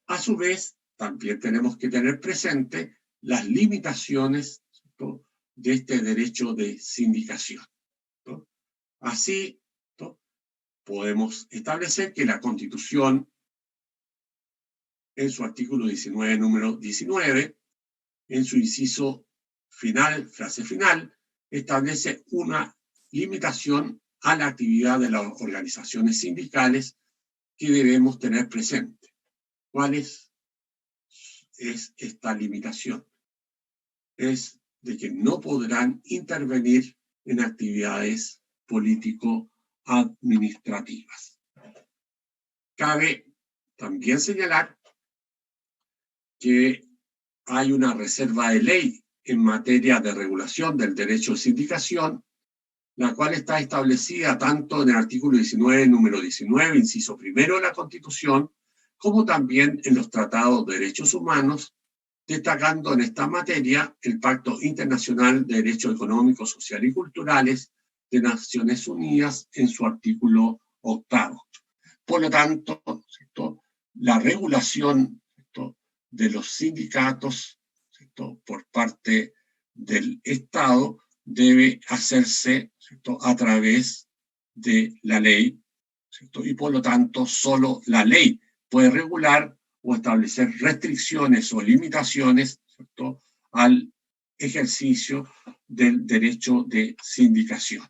A su vez, también tenemos que tener presente las limitaciones, ¿no?, de este derecho de sindicación, ¿no? Así, ¿no?, podemos establecer que la Constitución, en su artículo 19, número 19, en su inciso final, frase final, establece una limitación a la actividad de las organizaciones sindicales que debemos tener presente. ¿Cuál es esta limitación? Es de que no podrán intervenir en actividades político-administrativas. Cabe también señalar que hay una reserva de ley en materia de regulación del derecho de sindicación, la cual está establecida tanto en el artículo 19, número 19, inciso primero de la Constitución, como también en los tratados de derechos humanos, destacando en esta materia el Pacto Internacional de Derechos Económicos, Sociales y Culturales de Naciones Unidas en su artículo 8. Por lo tanto, ¿cierto?, la regulación, ¿cierto?, de los sindicatos, ¿cierto?, por parte del Estado debe hacerse, ¿cierto?, a través de la ley, ¿cierto?, y por lo tanto solo la ley puede regular o establecer restricciones o limitaciones, ¿cierto?, al ejercicio del derecho de sindicación.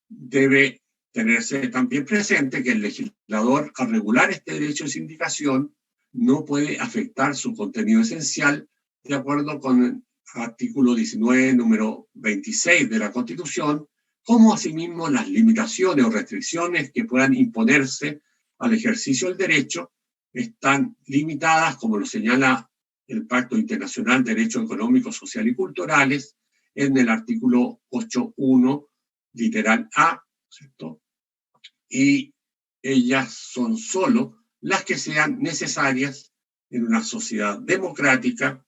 Debe tenerse también presente que el legislador, al regular este derecho de sindicación, no puede afectar su contenido esencial de acuerdo con el artículo 19, número 26 de la Constitución, como asimismo las limitaciones o restricciones que puedan imponerse al ejercicio del derecho están limitadas, como lo señala el Pacto Internacional de Derechos Económicos, Sociales y Culturales, en el artículo 8.1, literal A, ¿cierto? Y ellas son solo las que sean necesarias en una sociedad democrática,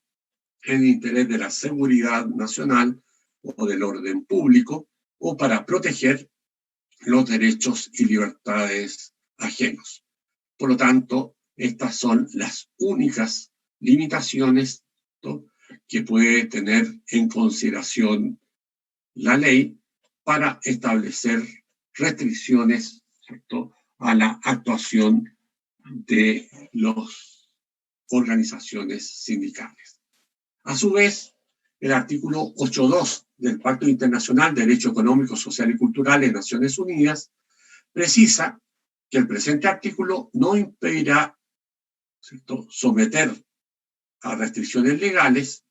en interés de la seguridad nacional o del orden público, o para proteger los derechos y libertades ajenos. Por lo tanto, estas son las únicas limitaciones, ¿no?, que puede tener en consideración la ley para establecer restricciones, ¿cierto?, a la actuación de las organizaciones sindicales. A su vez, el artículo 8.2 del Pacto Internacional de Derechos Económicos, Sociales y Culturales de Naciones Unidas precisa que el presente artículo no impedirá, ¿cierto?, someter a restricciones legales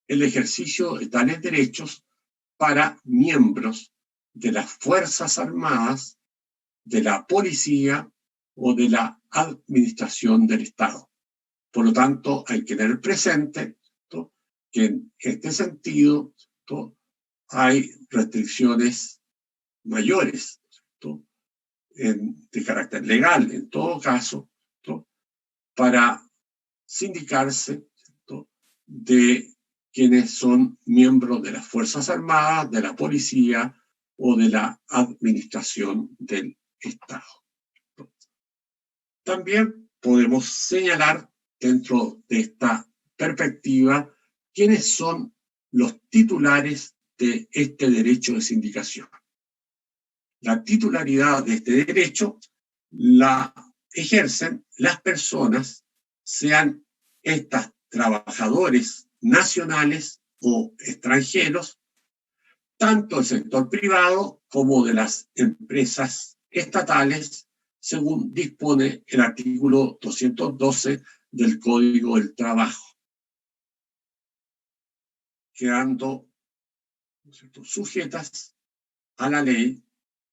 el ejercicio de tales derechos para miembros de las Fuerzas Armadas, de la Policía o de la Administración del Estado. Por lo tanto, hay que tener presente, ¿cierto?, que en este sentido, ¿cierto?, hay restricciones mayores, ¿cierto?, de carácter legal, en todo caso, ¿cierto?, para sindicarse, ¿cierto?, de quienes son miembros de las Fuerzas Armadas, de la Policía o de la Administración del Estado. También podemos señalar dentro de esta perspectiva quiénes son los titulares de este derecho de sindicación. La titularidad de este derecho la ejercen las personas, sean estas trabajadores nacionales o extranjeros, tanto del sector privado como de las empresas estatales, según dispone el artículo 212 del Código del Trabajo, quedando, ¿no es cierto?, sujetas a la ley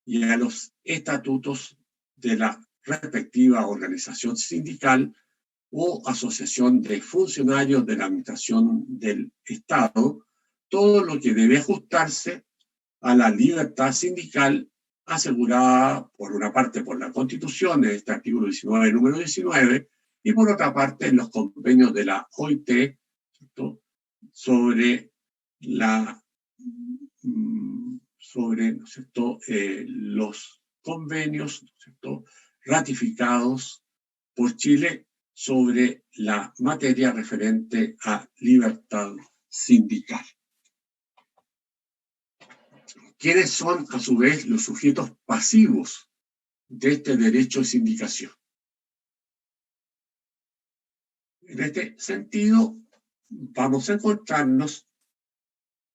y a los estatutos de la respectiva organización sindical o asociación de funcionarios de la administración del Estado, todo lo que debe ajustarse a la libertad sindical, asegurada por una parte por la Constitución, en este artículo 19, número 19, y por otra parte en los convenios de la OIT, ¿cierto?, sobre ¿no es cierto?, los convenios, ¿no es cierto?, ratificados por Chile sobre la materia referente a libertad sindical. ¿Quiénes son, a su vez, los sujetos pasivos de este derecho de sindicación? En este sentido, vamos a encontrarnos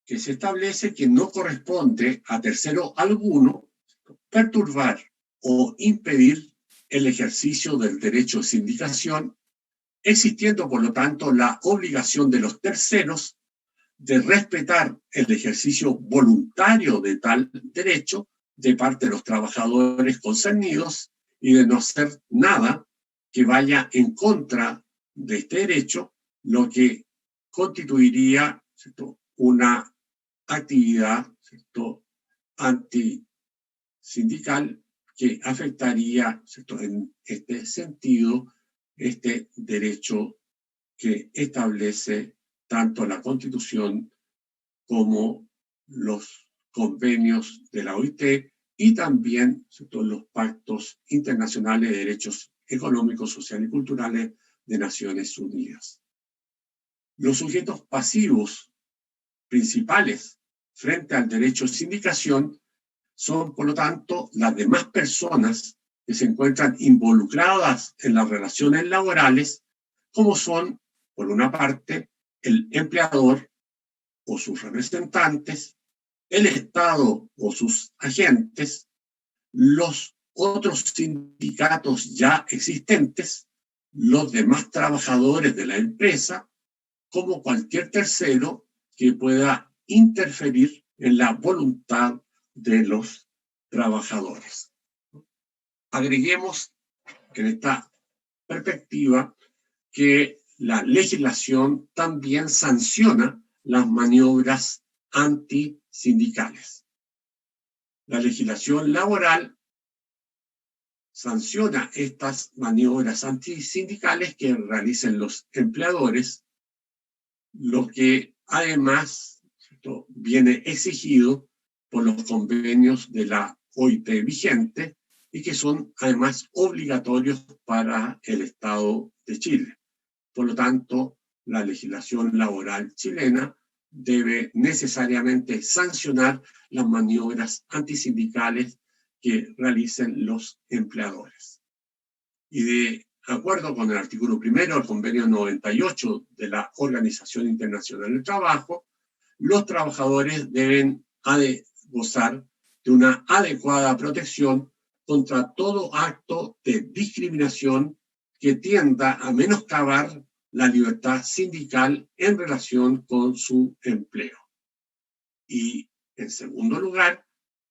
que se establece que no corresponde a tercero alguno perturbar o impedir el ejercicio del derecho de sindicación, existiendo, por lo tanto, la obligación de los terceros de respetar el ejercicio voluntario de tal derecho de parte de los trabajadores concernidos y de no hacer nada que vaya en contra de este derecho, lo que constituiría, ¿cierto?, una actividad, ¿cierto?, antisindical que afectaría, ¿cierto?, en este sentido este derecho que establece tanto la Constitución como los convenios de la OIT y también, ¿cierto?, los pactos internacionales de derechos económicos, sociales y culturales de Naciones Unidas. Los sujetos pasivos principales frente al derecho de sindicación son, por lo tanto, las demás personas que se encuentran involucradas en las relaciones laborales, como son, por una parte, el empleador o sus representantes, el Estado o sus agentes, los otros sindicatos ya existentes, los demás trabajadores de la empresa, como cualquier tercero que pueda interferir en la voluntad de los trabajadores. Agreguemos en esta perspectiva que la legislación también sanciona las maniobras antisindicales. La legislación laboral sanciona estas maniobras antisindicales que realicen los empleadores, lo que además, ¿cierto?, viene exigido por los convenios de la OIT vigente y que son además obligatorios para el Estado de Chile. Por lo tanto, la legislación laboral chilena debe necesariamente sancionar las maniobras antisindicales que realicen los empleadores. Y de acuerdo con el artículo 1 del convenio 98 de la Organización Internacional del Trabajo, los trabajadores deben gozar de una adecuada protección contra todo acto de discriminación que tienda a menoscabar la libertad sindical en relación con su empleo. Y, en segundo lugar,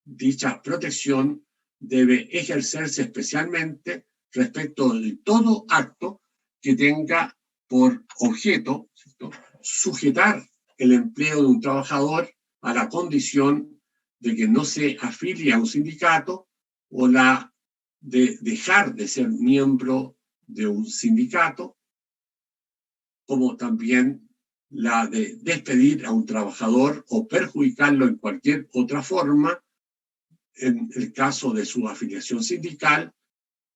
dicha protección debe ejercerse especialmente respecto de todo acto que tenga por objeto, ¿cierto?, sujetar el empleo de un trabajador a la condición de que no se afilie a un sindicato o la de dejar de ser miembro de un sindicato, como también la de despedir a un trabajador o perjudicarlo en cualquier otra forma en el caso de su afiliación sindical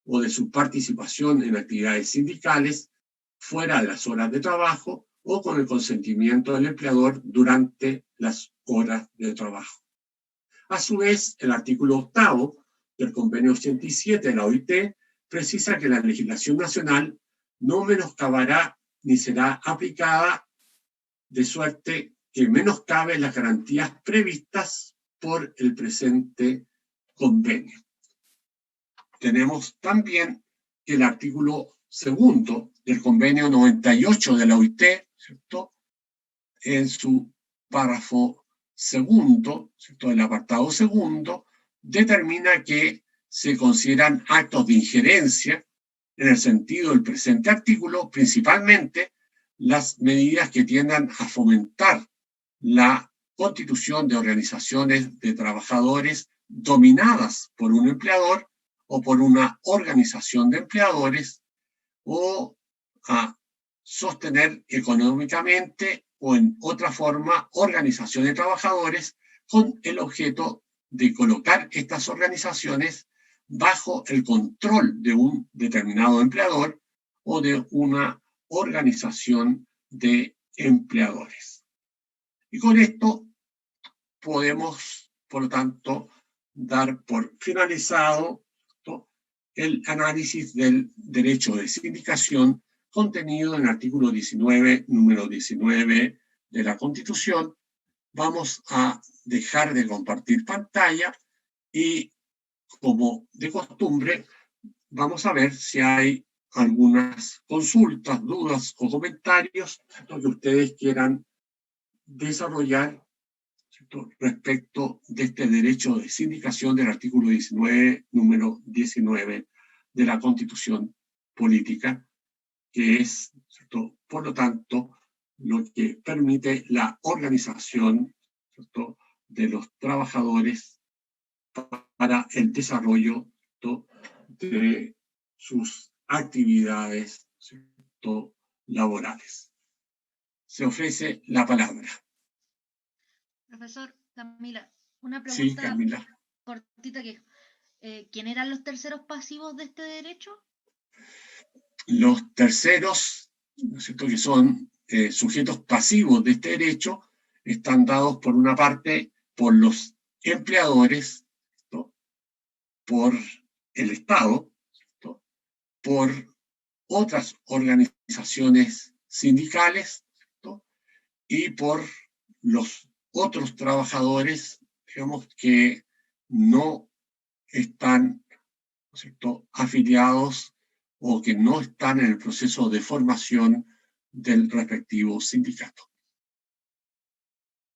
o de su participación en actividades sindicales fuera de las horas de trabajo o con el consentimiento del empleador durante las horas de trabajo. A su vez, el artículo 8 del convenio 87 de la OIT precisa que la legislación nacional no menoscabará ni será aplicada de suerte que menoscabe las garantías previstas por el presente convenio. Tenemos también que el artículo 2 del convenio 98 de la OIT, ¿cierto?, en su párrafo segundo, ¿cierto?, el apartado segundo, determina que se consideran actos de injerencia en el sentido del presente artículo, principalmente las medidas que tiendan a fomentar la constitución de organizaciones de trabajadores dominadas por un empleador o por una organización de empleadores, o a sostener económicamente o en otra forma organizaciones de trabajadores con el objeto de colocar estas organizaciones bajo el control de un determinado empleador o de una organización de empleadores. Y con esto podemos, por lo tanto, dar por finalizado el análisis del derecho de sindicación contenido en el artículo 19, número 19 de la Constitución. Vamos a dejar de compartir pantalla y, como de costumbre, vamos a ver si hay algunas consultas, dudas o comentarios que ustedes quieran desarrollar, ¿cierto?, respecto de este derecho de sindicación del artículo 19, número 19 de la Constitución Política, que es, ¿cierto?, por lo tanto, lo que permite la organización, ¿cierto?, de los trabajadores para el desarrollo, ¿cierto?, de sus actividades, ¿cierto?, laborales. Se ofrece la palabra. Profesor Camila, una Sí, pregunta Camila. cortita que ¿quién eran los terceros pasivos de este derecho? Los terceros, ¿no es cierto?, que son sujetos pasivos de este derecho, están dados por una parte por los empleadores, ¿no?, por el Estado, ¿no?, por otras organizaciones sindicales, ¿no?, y por los otros trabajadores, digamos, que no están, ¿no es cierto?, afiliados o que no están en el proceso de formación del respectivo sindicato.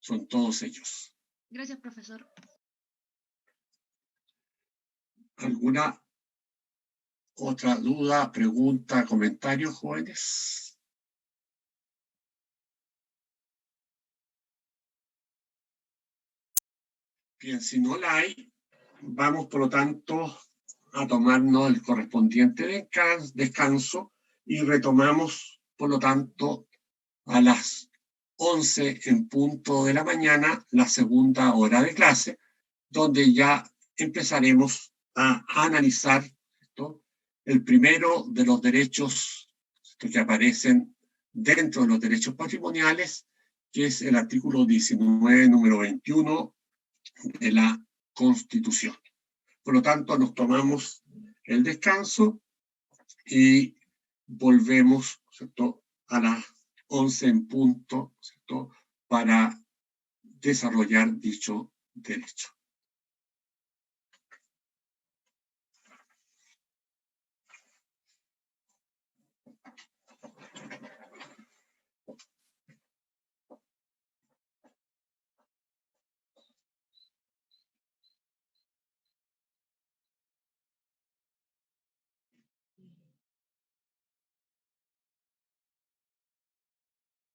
Son todos ellos. Gracias, profesor. ¿Alguna otra duda, pregunta, comentario, jóvenes? Bien, si no la hay, vamos por lo tanto a tomarnos el correspondiente descanso y retomamos, por lo tanto, a las 11 en punto de la mañana, la segunda hora de clase, donde ya empezaremos a analizar, ¿cierto?, el primero de los derechos, ¿cierto?, que aparecen dentro de los derechos patrimoniales, que es el artículo 19, número 21 de la Constitución. Por lo tanto, nos tomamos el descanso y volvemos, ¿cierto?, a las 11 en punto, ¿cierto?, para desarrollar dicho derecho.